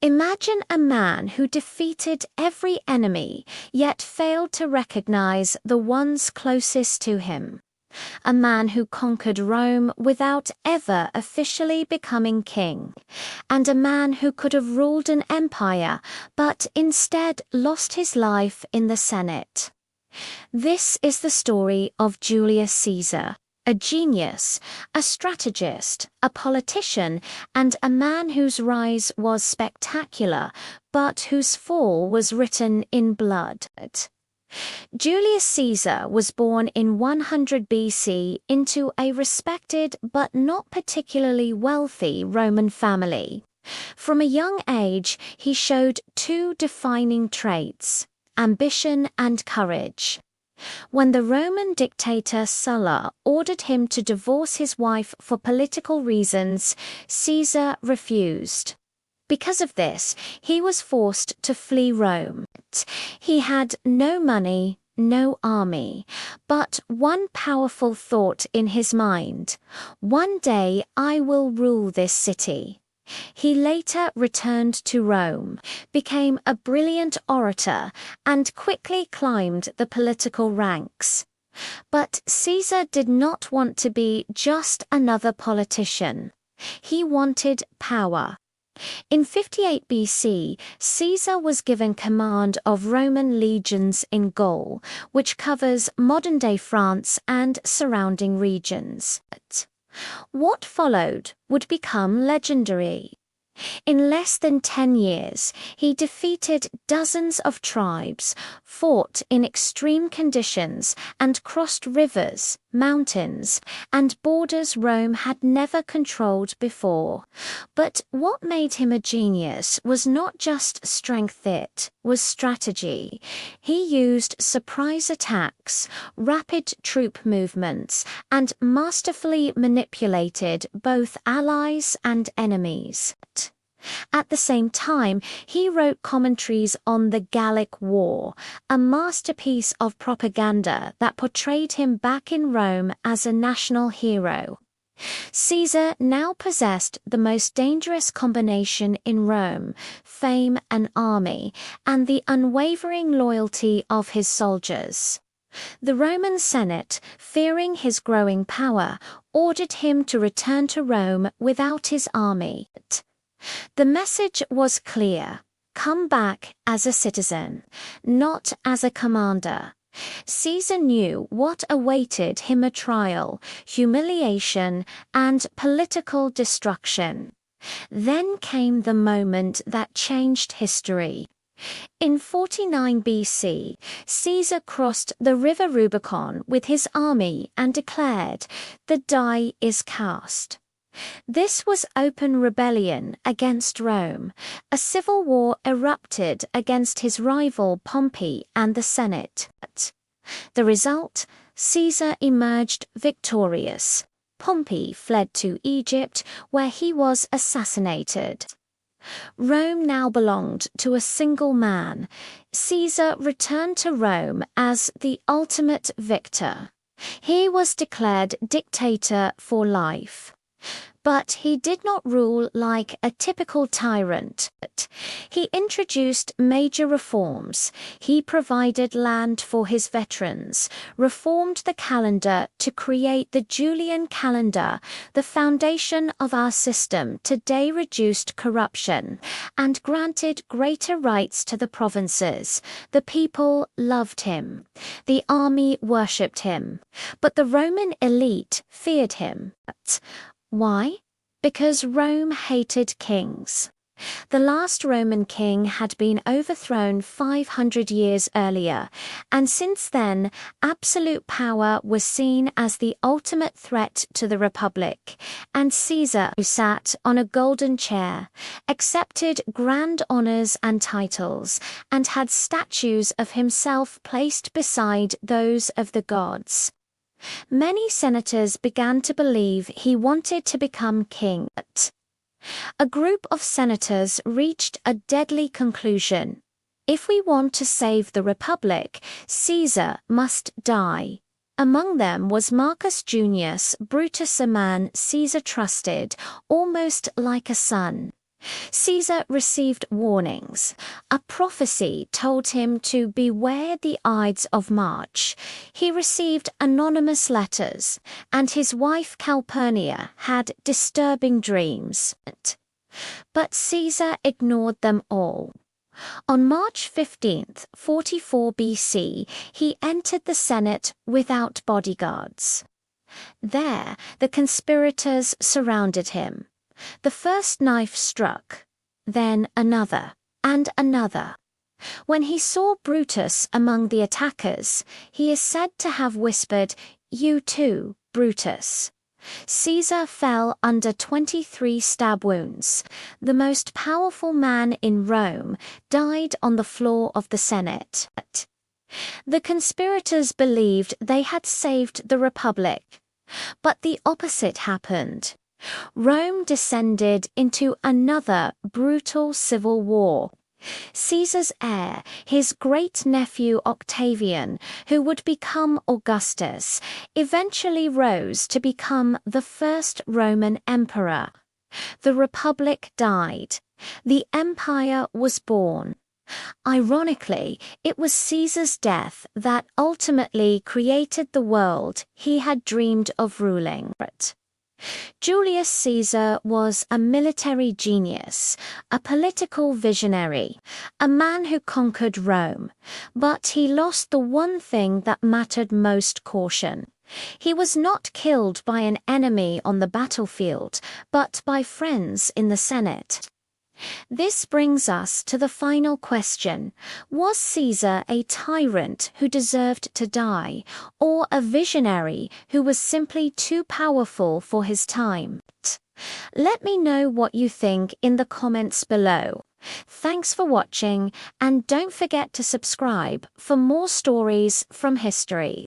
Imagine a man who defeated every enemy, yet failed to recognize the ones closest to him. A man who conquered Rome without ever officially becoming king, and a man who could have ruled an empire but instead lost his life in the Senate. This is the story of Julius Caesar, a genius, a strategist, a politician, and a man whose rise was spectacular, but whose fall was written in blood. Julius Caesar was born in 100 BC into a respected but not particularly wealthy Roman family. From a young age, he showed two defining traits: ambition and courage. When the Roman dictator Sulla ordered him to divorce his wife for political reasons, Caesar refused. Because of this, he was forced to flee Rome. He had no money, no army, but one powerful thought in his mind: one day I will rule this city. He later returned to Rome, became a brilliant orator, and quickly climbed the political ranks. But Caesar did not want to be just another politician. He wanted power. In 58 BC, Caesar was given command of Roman legions in Gaul, which covers modern-day France and surrounding regions. What followed would become legendary. In less than 10 years, he defeated dozens of tribes, fought in extreme conditions, and crossed rivers, mountains, and borders Rome had never controlled before. But what made him a genius was not just strength, it was strategy. He used surprise attacks, rapid troop movements, and masterfully manipulated both allies and enemies. At the same time, he wrote commentaries on the Gallic War, a masterpiece of propaganda that portrayed him back in Rome as a national hero. Caesar now possessed the most dangerous combination in Rome: fame and army, and the unwavering loyalty of his soldiers. The Roman Senate, fearing his growing power, ordered him to return to Rome without his army. The message was clear: come back as a citizen, not as a commander. Caesar knew what awaited him: a trial, humiliation, and political destruction. Then came the moment that changed history. In 49 BC, Caesar crossed the river Rubicon with his army and declared, "The die is cast." This was open rebellion against Rome. A civil war erupted against his rival Pompey and the Senate. The result? Caesar emerged victorious. Pompey fled to Egypt, where he was assassinated. Rome now belonged to a single man. Caesar returned to Rome as the ultimate victor. He was declared dictator for life. But he did not rule like a typical tyrant. He introduced major reforms. He provided land for his veterans, reformed the calendar to create the Julian calendar, the foundation of our system today, reduced corruption, and granted greater rights to the provinces. The people loved him. The army worshipped him. But the Roman elite feared him. Why? Because Rome hated kings. The last Roman king had been overthrown 500 years earlier, and since then, absolute power was seen as the ultimate threat to the Republic, and Caesar, who sat on a golden chair, accepted grand honors and titles, and had statues of himself placed beside those of the gods. Many senators began to believe he wanted to become king. A group of senators reached a deadly conclusion: if we want to save the Republic, Caesar must die. Among them was Marcus Junius Brutus, a man Caesar trusted, almost like a son. Caesar received warnings. A prophecy told him to beware the Ides of March. He received anonymous letters, and his wife Calpurnia had disturbing dreams. But Caesar ignored them all. On March 15th, 44 BC, he entered the Senate without bodyguards. There, the conspirators surrounded him. The first knife struck, then another, and another. When he saw Brutus among the attackers, he is said to have whispered, "You too, Brutus." Caesar fell under 23 stab wounds. The most powerful man in Rome died on the floor of the Senate. The conspirators believed they had saved the Republic. But the opposite happened. Rome descended into another brutal civil war. Caesar's heir, his great-nephew Octavian, who would become Augustus, eventually rose to become the first Roman emperor. The Republic died. The empire was born. Ironically, it was Caesar's death that ultimately created the world he had dreamed of ruling. Julius Caesar was a military genius, a political visionary, a man who conquered Rome, but he lost the one thing that mattered most: caution. He was not killed by an enemy on the battlefield, but by friends in the Senate. This brings us to the final question. Was Caesar a tyrant who deserved to die, or a visionary who was simply too powerful for his time? Let me know what you think in the comments below. Thanks for watching, and don't forget to subscribe for more stories from history.